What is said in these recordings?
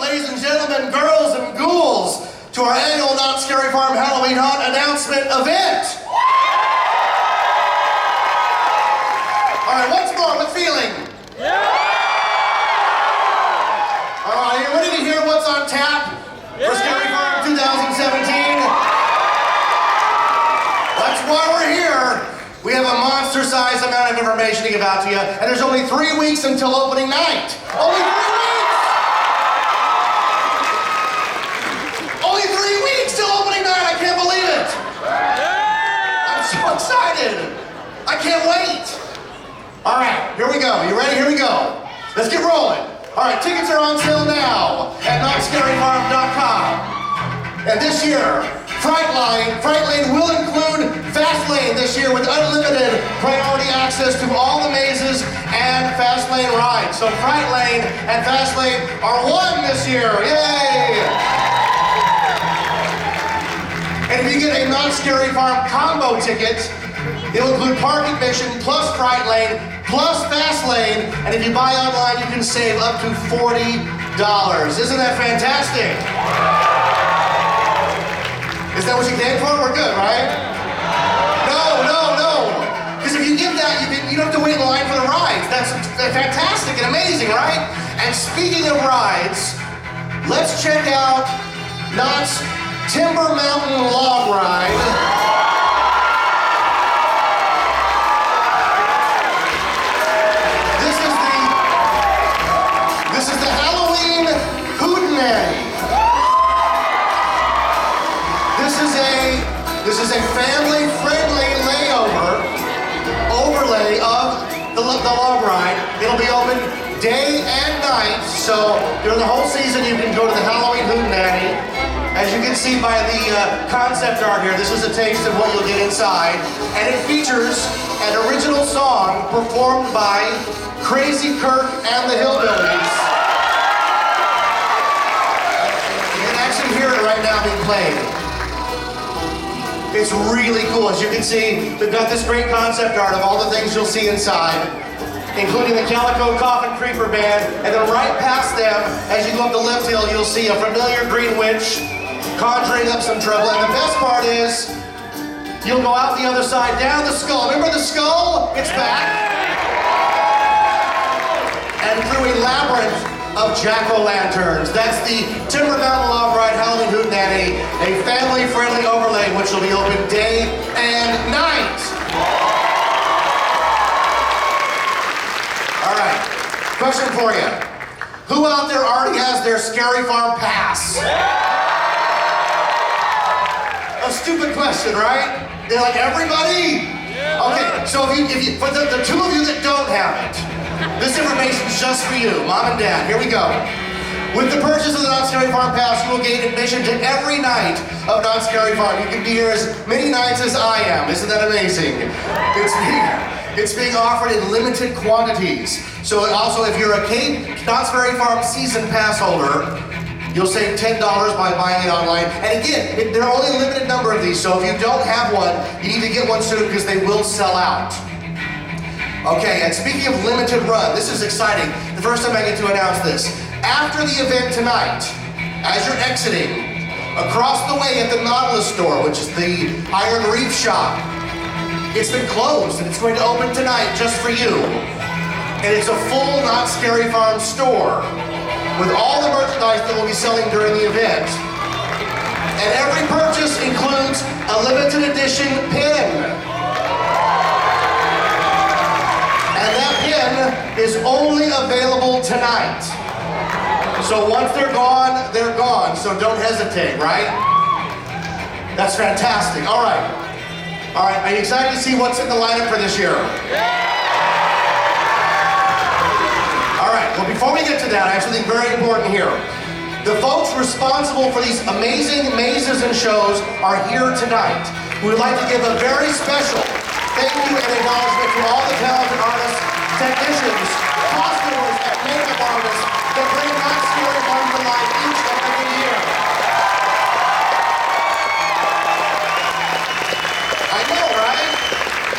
ladies and gentlemen, girls and ghouls, to our annual Knott Scary Farm Halloween Haunt announcement event. All right, once more with feeling. All right, are you ready to hear what's on tap for Scary Farm 2017? That's why we're here. We have a monster-sized amount of information to give out to you, and there's only 3 weeks until opening night. Only 3 weeks! Only 3 weeks till opening night, I can't believe it! I'm so excited! I can't wait! All right, here we go. You ready? Here we go. Let's get rolling. All right, tickets are on sale now at KnottScaryFarm.com. And this year, Fright Lane will include Fast Lane this year with unlimited priority access to all the mazes and Fast Lane rides. So Fright Lane and Fast Lane are one this year. Yay! And if you get a Knott Scary Farm combo ticket, it will include park admission plus Fright Lane plus Fast Lane. And if you buy online, you can save up to $40. Isn't that fantastic? Is that what you came for? We're good, right? No. Because if you give that, you don't have to wait in line for the rides. That's fantastic and amazing, right? And speaking of rides, let's check out Knott's Timber Mountain Log Ride. This is the Halloween Hootenanny. This is a family-friendly overlay of the log ride. It'll be open day and night, so during the whole season you can go to the Halloween Hootenanny. As you can see by the concept art here, this is a taste of what you'll get inside. And it features an original song performed by Crazy Kirk and the Hillbillies. You can actually hear it right now being played. It's really cool. As you can see, we've got this great concept art of all the things you'll see inside, including the Calico Coffin Creeper Band, and then right past them, as you go up the lift hill, you'll see a familiar green witch conjuring up some trouble. And the best part is, you'll go out the other side, down the skull. Remember the skull? It's back. And through a labyrinth of jack-o'-lanterns. That's the Timber Mountain Log Ride Halloween Hootenanny, a family-friendly overlay which will be open day and night. All right, question for you. Who out there already has their Scary Farm pass? A stupid question, right? They're like, everybody? Okay, so if you for the two of you that don't have it, this information's just for you, Mom and Dad. Here we go. With the purchase of the Knott Scary Farm Pass, you will gain admission to every night of Knott Scary Farm. You can be here as many nights as I am. Isn't that amazing? It's being offered in limited quantities. So also, if you're a Knott Scary Farm season pass holder, you'll save $10 by buying it online. And again, there are only a limited number of these, so if you don't have one, you need to get one soon because they will sell out. Okay, and speaking of limited run, this is exciting. The first time I get to announce this. After the event tonight, as you're exiting, across the way at the Nautilus store, which is the Iron Reef shop, it's been closed and it's going to open tonight just for you. And it's a full Knott Scary Farm store with all the merchandise that we'll be selling during the event. And every purchase includes a limited edition pin. And that pin is only available tonight. So once they're gone, so don't hesitate, right? That's fantastic. All right, are you excited to see what's in the lineup for this year? All right, well before we get to that, I have something very important here. The folks responsible for these amazing mazes and shows are here tonight. We would like to give a very special thank you and acknowledgement to all the talented artists, technicians, costumers, and makeup artists that bring Knott Scary Farm to life each and every year. I know, right?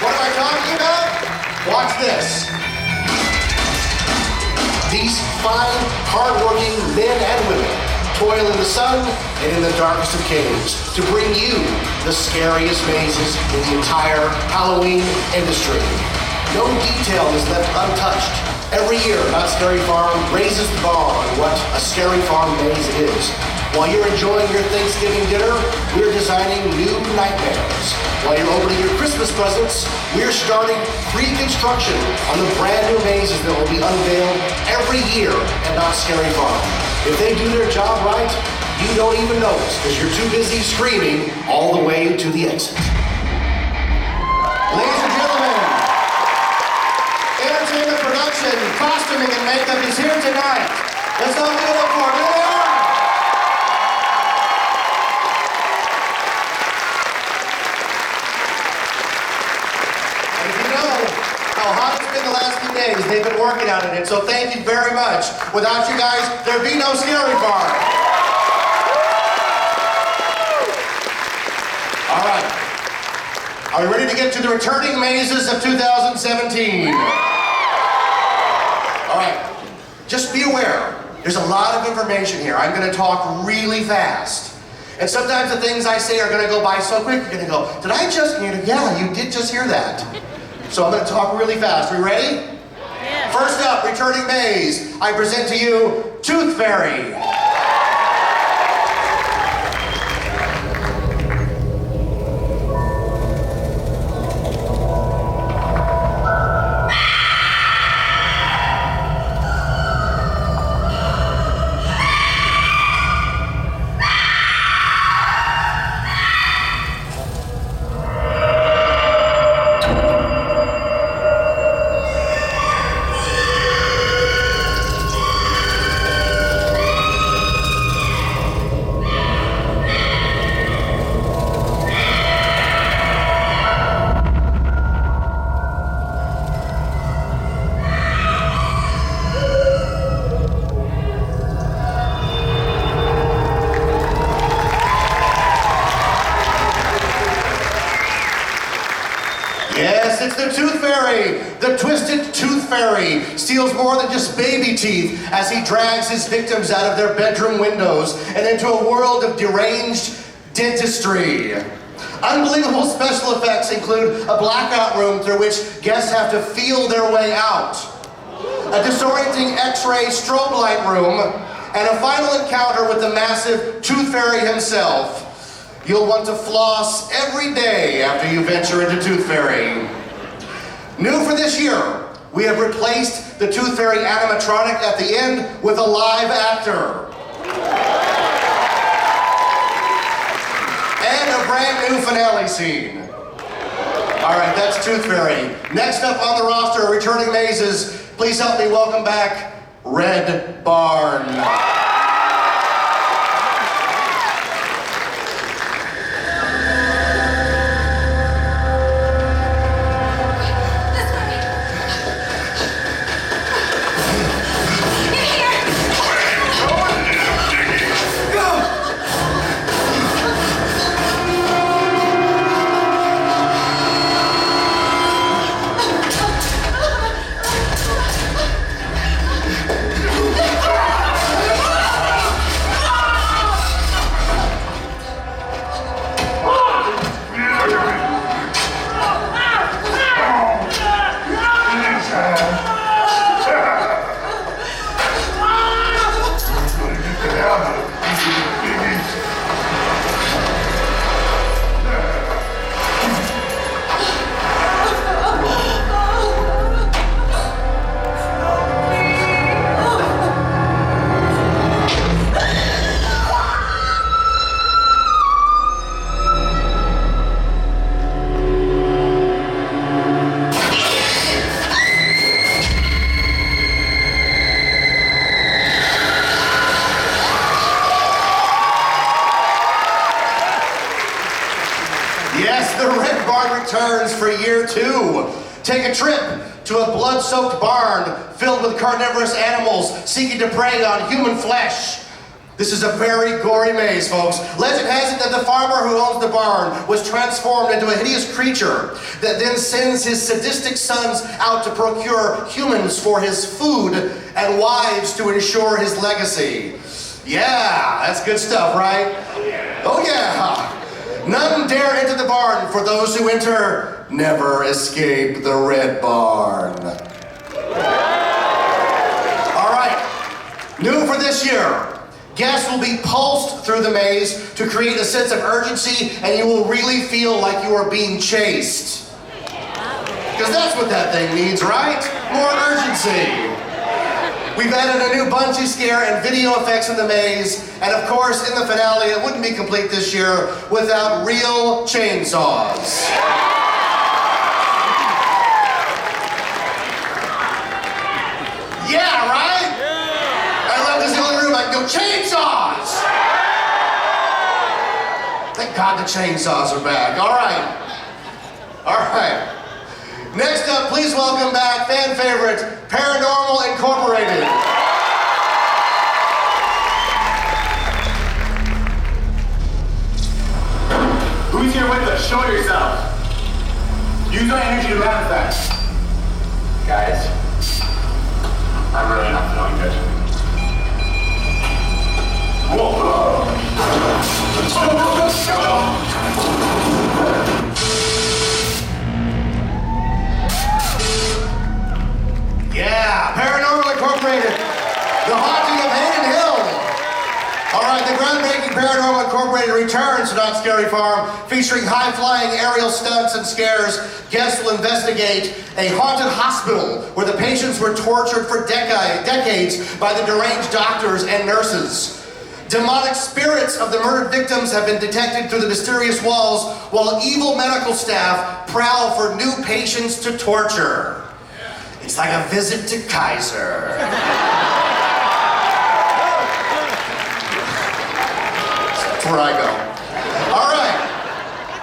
What am I talking about? Watch this. These fine, hard-working men and women toil in the sun and in the darkest of caves to bring you the scariest mazes in the entire Halloween industry. No detail is left untouched. Every year, Not Scary Farm raises the bar on what a scary farm maze is. While you're enjoying your Thanksgiving dinner, we're designing new nightmares. While you're opening your Christmas presents, we're starting pre-construction on the brand new mazes that will be unveiled every year at Not Scary Farm. If they do their job right, you don't even notice because you're too busy screaming all the way to the exit. Ladies and gentlemen, entertainment production, costuming, and makeup is here tonight. Let's all give it up for them. How hot it's been the last few days. They've been working on it, so thank you very much. Without you guys, there'd be no Scary Farm. All right. Are we ready to get to the returning mazes of 2017? All right. Just be aware, there's a lot of information here. I'm going to talk really fast. And sometimes the things I say are going to go by so quick, you're going to go, did I just hear it? Yeah, you did just hear that. So I'm going to talk really fast. Are you ready? Yeah. First up, returning maze. I present to you Tooth Fairy. Yes, it's the Tooth Fairy. The Twisted Tooth Fairy steals more than just baby teeth as he drags his victims out of their bedroom windows and into a world of deranged dentistry. Unbelievable special effects include a blackout room through which guests have to feel their way out, a disorienting X-ray strobe light room, and a final encounter with the massive Tooth Fairy himself. You'll want to floss every day after you venture into Tooth Fairy. New for this year, we have replaced the Tooth Fairy animatronic at the end with a live actor. And a brand new finale scene. All right, that's Tooth Fairy. Next up on the roster, returning mazes, please help me welcome back Red Barn. Yes, the Red Barn returns for year 2. Take a trip to a blood-soaked barn filled with carnivorous animals seeking to prey on human flesh. This is a very gory maze, folks. Legend has it that the farmer who owns the barn was transformed into a hideous creature that then sends his sadistic sons out to procure humans for his food and wives to ensure his legacy. Yeah, that's good stuff, right? Oh yeah. None dare enter the barn, for those who enter never escape the red barn. All right, new for this year. Guests will be pulsed through the maze to create a sense of urgency, and you will really feel like you are being chased. Because that's what that thing needs, right? More urgency. We've added a new bungee scare and video effects in the maze, and of course, in the finale, it wouldn't be complete this year without real chainsaws. Yeah, right? Chainsaws! Thank God the chainsaws are back. All right. All right. Next up, please welcome back fan favorite, Paranormal Incorporated. Who's here with us? Show yourself. Use my energy to manifest. Guys, I'm really not feeling good. Yeah, Paranormal Incorporated, The Haunting of Hayden Hill. All right, the groundbreaking Paranormal Incorporated returns to Knott Scary Farm, featuring high-flying aerial stunts and scares. Guests will investigate a haunted hospital where the patients were tortured for decades by the deranged doctors and nurses. Demonic spirits of the murdered victims have been detected through the mysterious walls, while evil medical staff prowl for new patients to torture. It's like a visit to Kaiser. That's where I go. All right.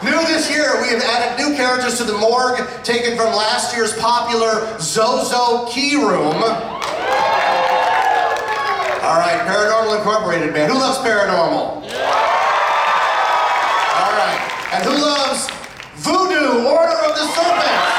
New this year, we have added new characters to the morgue, taken from last year's popular Zozo Key Room. All right, Paranormal Incorporated, man. Who loves paranormal? All right. And who loves Voodoo, Order of the Serpent?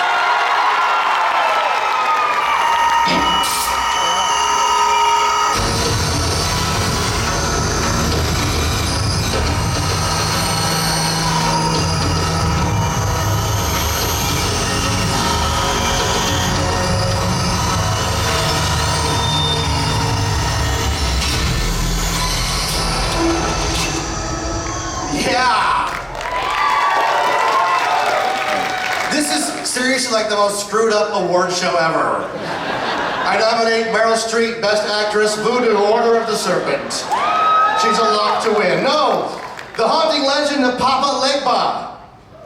Seriously, like the most screwed up award show ever. I nominate Meryl Streep, Best Actress, Voodoo, Order of the Serpent. She's a lock to win. No, the haunting legend of Papa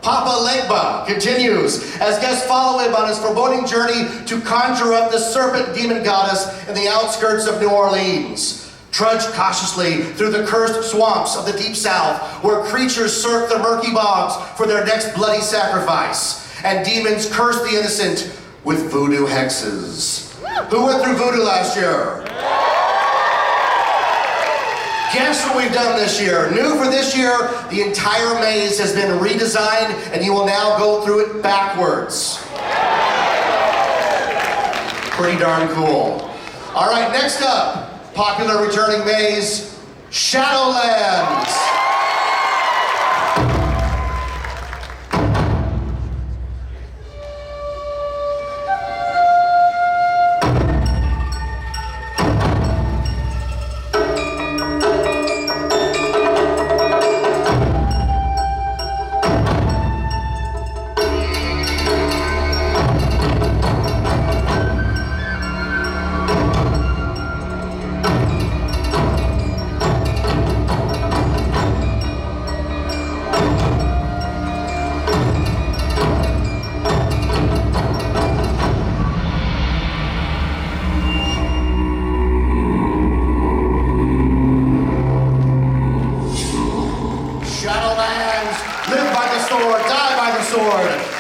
Legba continues as guests follow him on his foreboding journey to conjure up the serpent demon goddess in the outskirts of New Orleans. Trudge cautiously through the cursed swamps of the Deep South, where creatures cirque the murky bogs for their next bloody sacrifice. And demons curse the innocent with voodoo hexes. Who went through voodoo last year? Guess what we've done this year? New for this year, the entire maze has been redesigned, and you will now go through it backwards. Pretty darn cool. All right, next up, popular returning maze, Shadowlands.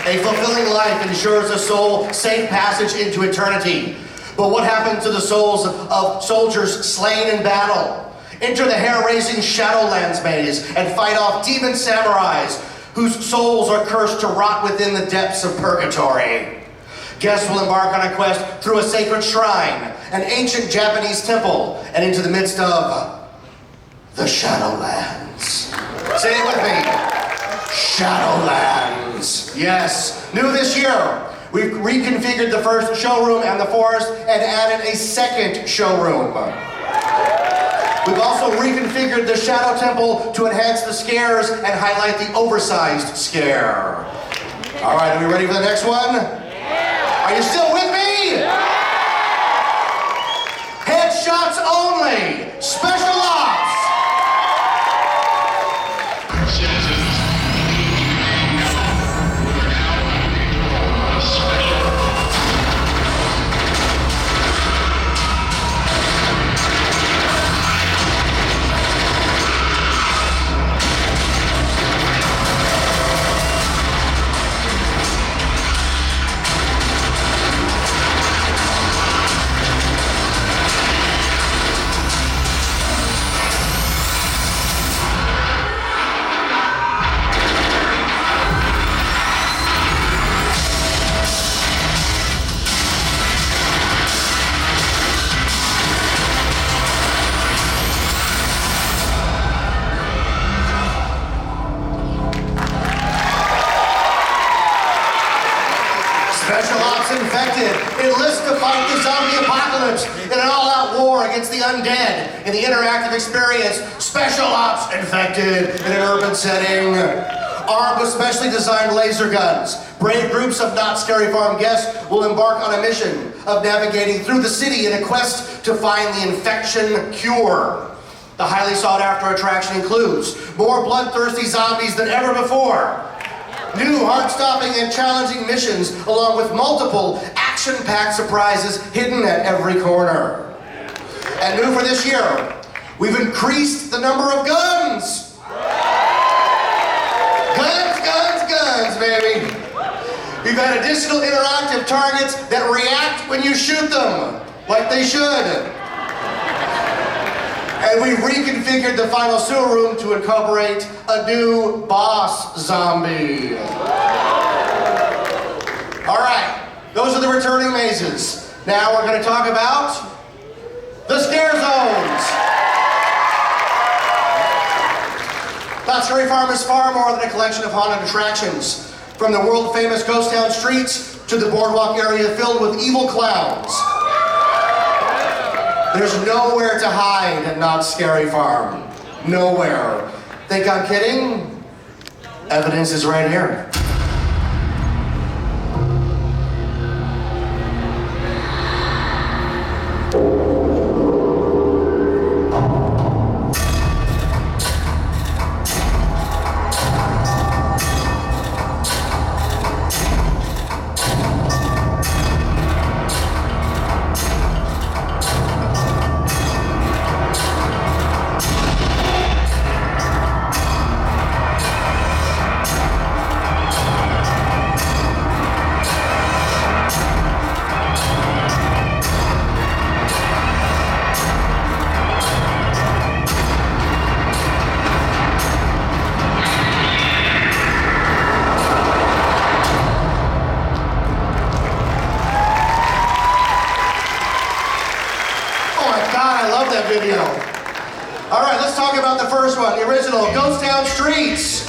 A fulfilling life ensures a soul safe passage into eternity. But what happened to the souls of soldiers slain in battle? Enter the hair-raising Shadowlands maze and fight off demon samurais whose souls are cursed to rot within the depths of purgatory. Guests will embark on a quest through a sacred shrine, an ancient Japanese temple, and into the midst of the Shadowlands. Say it with me. Shadowlands. Yes. New this year, we've reconfigured the first showroom and the forest and added a second showroom. We've also reconfigured the Shadow Temple to enhance the scares and highlight the oversized scare. All right, are we ready for the next one? Are you still with me? Headshots only. Special ops. Special Ops Infected enlists to fight the zombie apocalypse in an all-out war against the undead in the interactive experience Special Ops Infected in an urban setting. Armed with specially designed laser guns, brave groups of Knott Scary Farm guests will embark on a mission of navigating through the city in a quest to find the infection cure. The highly sought-after attraction includes more bloodthirsty zombies than ever before, new heart-stopping and challenging missions, along with multiple action-packed surprises hidden at every corner. And new for this year, we've increased the number of guns. Guns, guns, guns, baby. We've got additional interactive targets that react when you shoot them, like they should. And we've reconfigured the final sewer room to incorporate a new boss zombie. All right, those are the returning mazes. Now we're going to talk about the scare zones. Knott Scary Farm is far more than a collection of haunted attractions. From the world-famous ghost town streets to the boardwalk area filled with evil clowns. There's nowhere to hide at Knott Scary Farm. Nowhere. Think I'm kidding? Evidence is right here. Video. All right, let's talk about the first one, the original, Ghost Town Streets.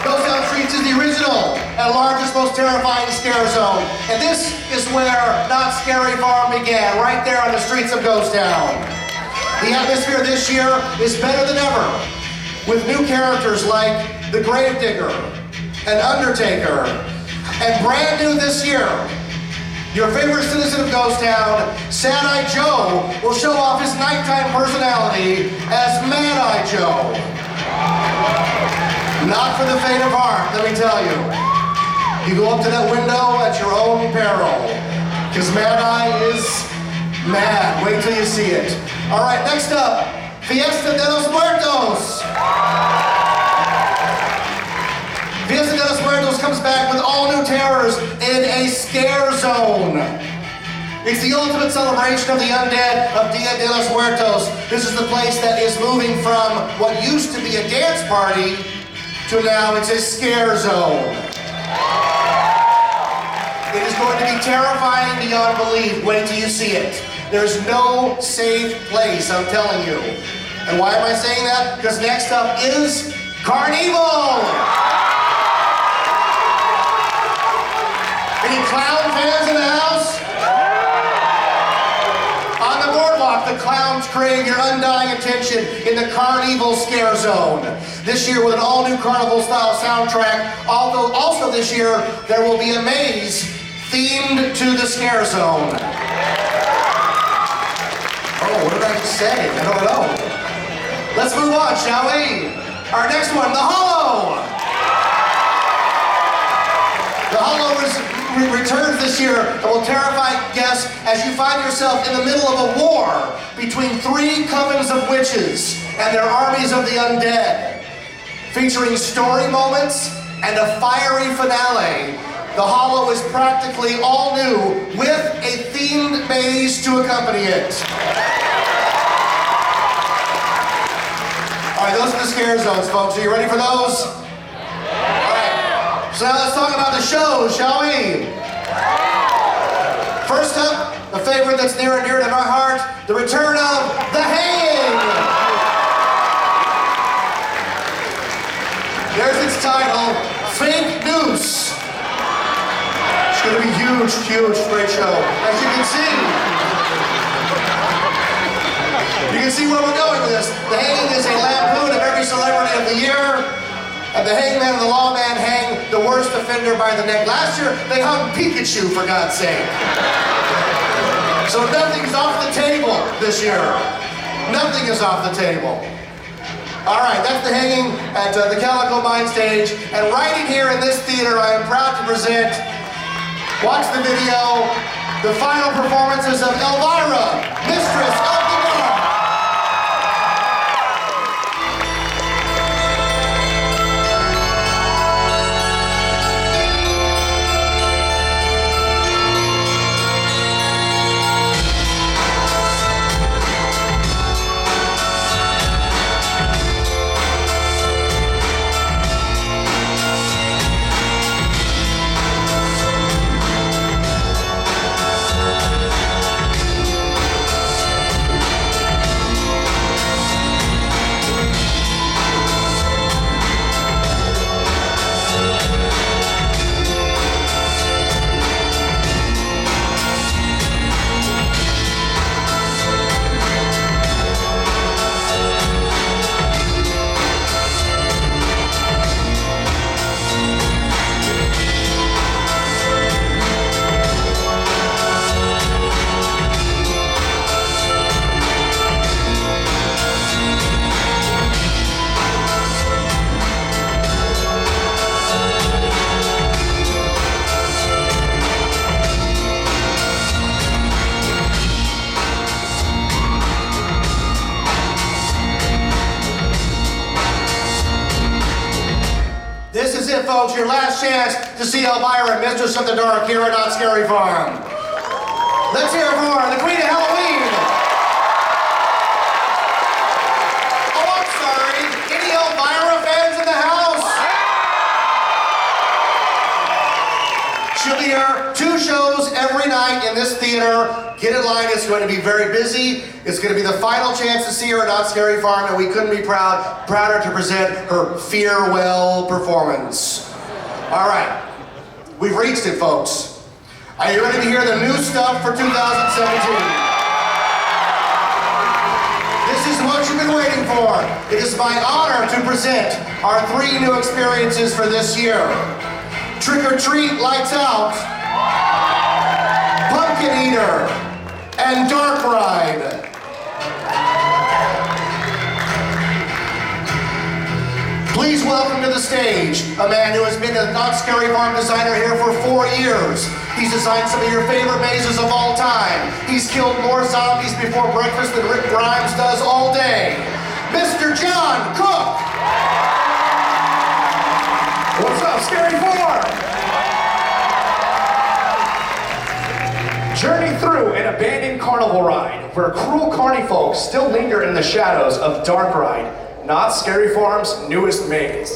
Ghost Town Streets is the original and largest, most terrifying scare zone. And this is where Knott Scary Farm began, right there on the streets of Ghost Town. The atmosphere this year is better than ever, with new characters like the Gravedigger and Undertaker. And brand new this year, your favorite citizen of Ghost Town, Sad-Eye Joe, will show off his nighttime personality as Mad-Eye Joe. Not for the faint of heart, let me tell you. You go up to that window at your own peril, because Mad-Eye is mad. Wait till you see it. All right, next up, Fiesta de los Muertos. Fiesta de los Muertos comes back with all new terrors in a scare zone. It's the ultimate celebration of the undead of Dia de los Muertos. This is the place that is moving from what used to be a dance party to now it's a scare zone. It is going to be terrifying beyond belief. Wait till you see it. There's no safe place, I'm telling you. And why am I saying that? Because next up is Carnival! Any clown fans in the house? On the boardwalk, the clowns crave your undying attention in the Carnival Scare Zone. This year with an all-new carnival-style soundtrack, although also this year there will be a maze themed to the Scare Zone. Oh, what did I just say? I don't know. Let's move on, shall we? Our next one, The Hollow. The Hollow returns this year and will terrify guests as you find yourself in the middle of a war between 3 covens of witches and their armies of the undead. Featuring story moments and a fiery finale, The Hollow is practically all new with a themed maze to accompany it. All right, those are the scare zones, folks. Are you ready for those? All right, so now let's talk about the shows, shall we? First up, a favorite that's near and dear to my heart, the return of The Hanging. There's its title, Fake Noose. It's going to be huge, huge, great show. As you can see where we're going with this. The Hanging is a lampoon of every celebrity of the year. And the hangman and the lawman hang the worst offender by the neck. Last year, they hung Pikachu, for God's sake. So nothing's off the table this year. Nothing is off the table. All right, that's The Hanging at the Calico Mine Stage. And right in here in this theater, I am proud to present, watch the video, the final performances of Elvira, Mistress of the Dark. Folks, your last chance to see Elvira, Mistress of the Dark, here at Knott Scary Farm. Let's hear it for the Queen of Halloween. Oh, I'm sorry. Any Elvira fans in the house? She'll be here 2 shows every night in this theater. Get in line, it's going to be very busy. It's going to be the final chance to see her at Knott Scary Farm, and we couldn't be prouder to present her farewell performance. All right, we've reached it, folks. Are you ready to hear the new stuff for 2017? This is what you've been waiting for. It is my honor to present our 3 new experiences for this year. Trick or Treat Lights Out, Pumpkin Eater, and Dark Ride. Please welcome to the stage a man who has been a Knott Scary Farm designer here for 4 years. He's designed some of your favorite mazes of all time. He's killed more zombies before breakfast than Rick Grimes does all day. Mr. John Cook! What's up, Scary Farm? Journey through an abandoned carnival ride where cruel carny folks still linger in the shadows of Dark Ride, Knott Scary Farm's newest maze.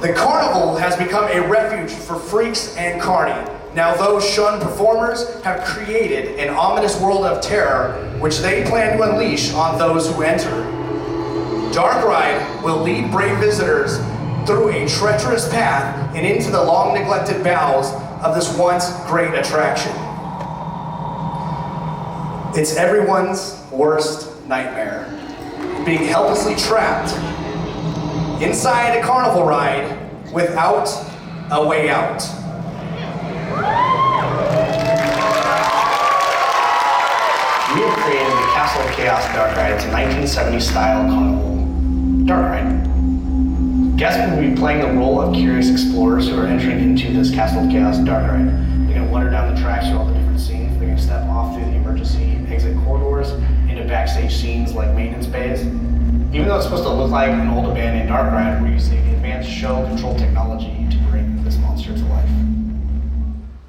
The carnival has become a refuge for freaks and carny. Now those shunned performers have created an ominous world of terror which they plan to unleash on those who enter. Dark Ride will lead brave visitors through a treacherous path and into the long neglected bowels of this once great attraction. It's everyone's worst nightmare, being helplessly trapped inside a carnival ride without a way out. We have created the Castle of Chaos Dark Ride. It's a 1970s style carnival dark ride. Guests will be playing the role of curious explorers who are entering into this Castle of Chaos Dark Ride. They're going to wander down the tracks through all the different scenes. They're going to step off through the emergency exit corridors into backstage scenes like maintenance bays. Even though it's supposed to look like an old abandoned dark ride, we're using advanced show control technology to bring this monster to life.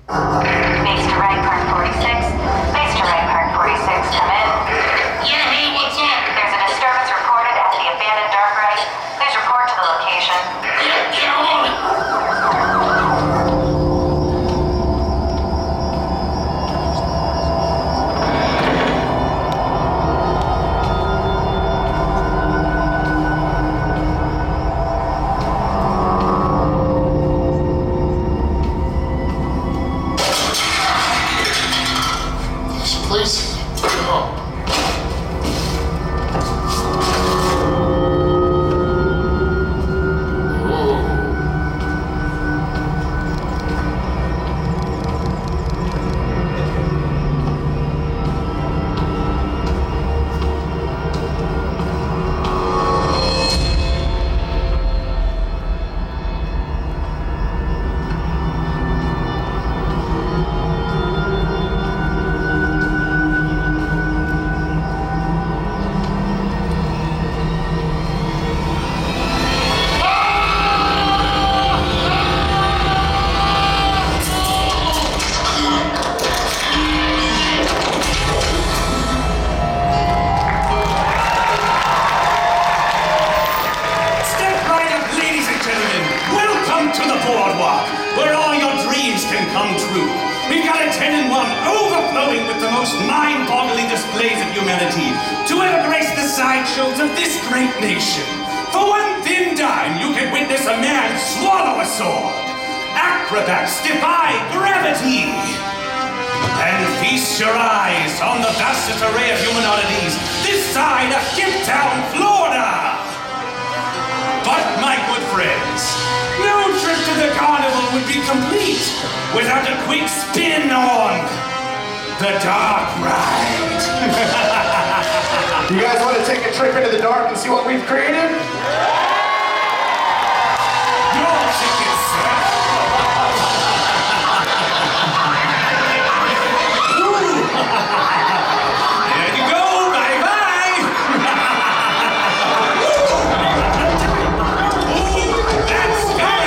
Base to right, part 46. Base to right, part 46. Come in. Yeah, hey, what's up? There's a disturbance reported at the abandoned dark ride. Please report to the location. Yeah, on it. Please. Oh. We've got a 10-in-1 overflowing with the most mind-boggling displays of humanity to ever grace the sideshows of this great nation. For one thin dime, you can witness a man swallow a sword, acrobats defy gravity, and feast your eyes on the vastest array of human oddities this side of Giptown, Florida. But my good friends, no trip to the carnival would be complete without a quick spin on the dark ride. You guys want to take a trip into the dark and see what we've created? Your tickets, sir. There you go, bye-bye. Ooh, that's good.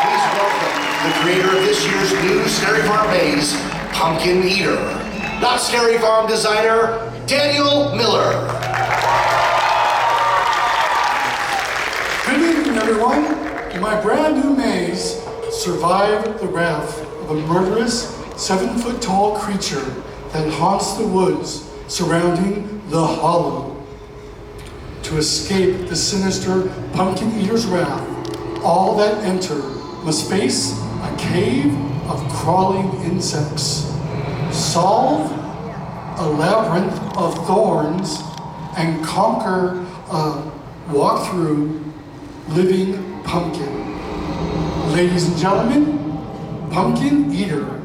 Please welcome the creator of this year's new Scary Farm maze, Pumpkin Eater. Knott Scary Farm designer, Daniel Miller. Good evening, everyone. My brand new maze survived the wrath of a murderous 7-foot-tall creature that haunts the woods surrounding the Hollow. To escape the sinister Pumpkin Eater's wrath, all that enter must face a cave of crawling insects, solve a labyrinth of thorns, and conquer a walk-through living pumpkin. Ladies and gentlemen, Pumpkin Eater.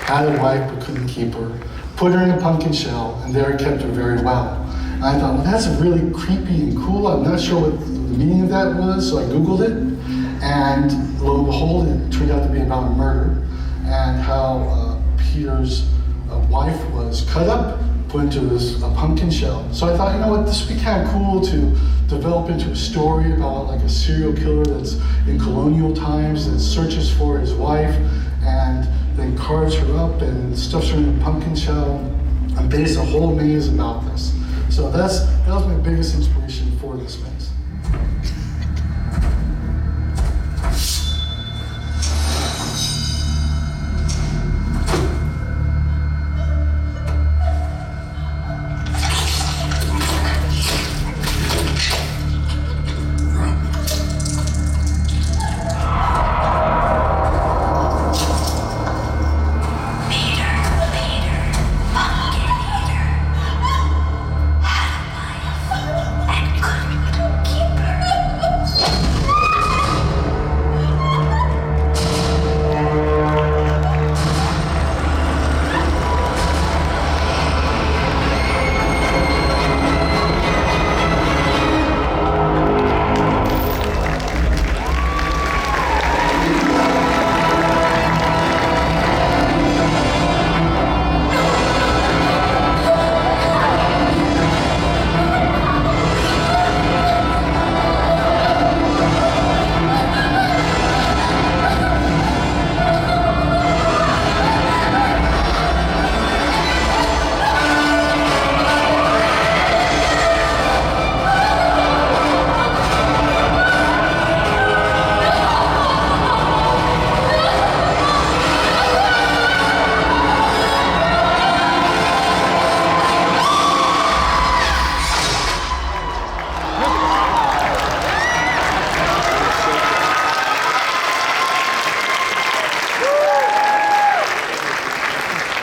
Had a wife but couldn't keep her. Put her in a pumpkin shell, and there I kept her very well. And I thought, well, that's really creepy and cool. I'm not sure what the meaning of that was, so I Googled it. And lo and behold, it turned out to be about a murder and how Peter's wife was cut up put into a pumpkin shell. So I thought, you know what, this would be kind of cool to develop into a story about like a serial killer that's in colonial times that searches for his wife and then carves her up and stuffs her in a pumpkin shell and base a whole maze about this. So that was my biggest inspiration for this maze.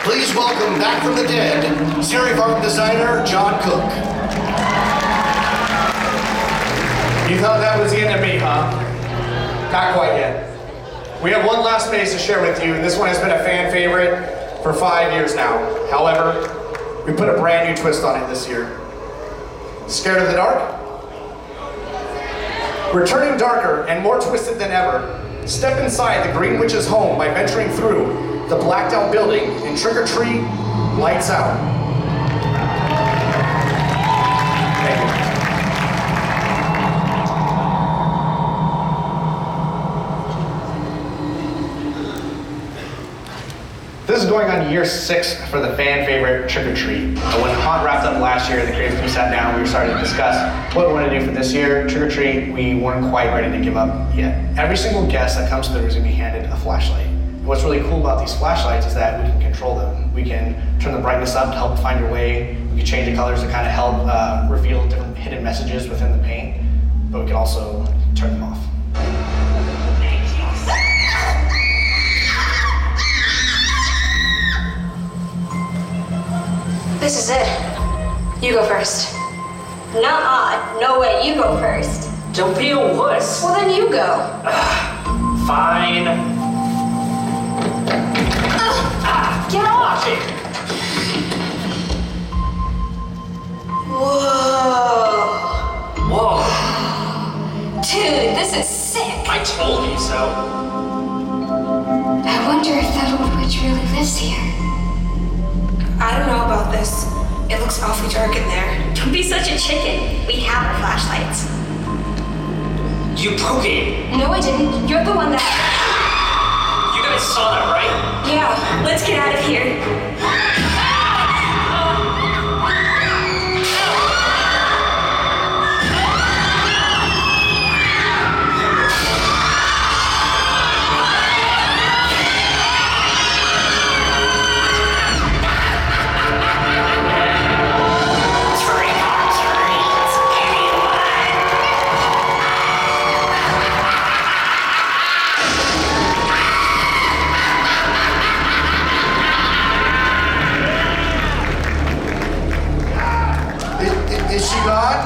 Please welcome back from the dead, Scary Farm designer, John Cook. You thought that was the end of me, huh? Not quite yet. We have one last maze to share with you, and this one has been a fan favorite for 5 years now. However, we put a brand new twist on it this year. Scared of the dark? Returning darker and more twisted than ever, step inside the Green Witch's home by venturing through the blacked out building and trick or treat, lights out. Thank you. This is going on year 6 for the fan favorite trick or treat. When Knott wrapped up last year, the creative team sat down, we started to discuss what we want to do for this year. Trick or treat, we weren't quite ready to give up yet. Every single guest that comes through is going to be handed a flashlight. What's really cool about these flashlights is that we can control them. We can turn the brightness up to help find your way. We can change the colors to kind of help reveal different hidden messages within the paint, but we can also turn them off. This is it. You go first. Nuh-uh. No way. You go first. Don't be a wuss. Well, then you go. Fine. Get off! Whoa. Whoa. Dude, this is sick. I told you so. I wonder if that old witch really lives here. I don't know about this. It looks awfully dark in there. Don't be such a chicken. We have our flashlights. You broke it. No, I didn't. You're the one that... You guys saw that, right? Yeah, let's get out of here. Is she gone?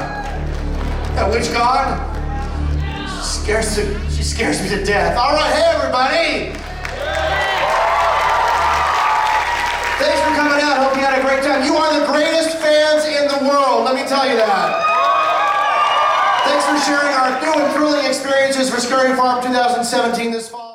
That witch gone? She scares me to death. All right, hey everybody! Thanks for coming out. Hope you had a great time. You are the greatest fans in the world. Let me tell you that. Thanks for sharing our new and thrilling experiences for Scary Farm 2017 this fall.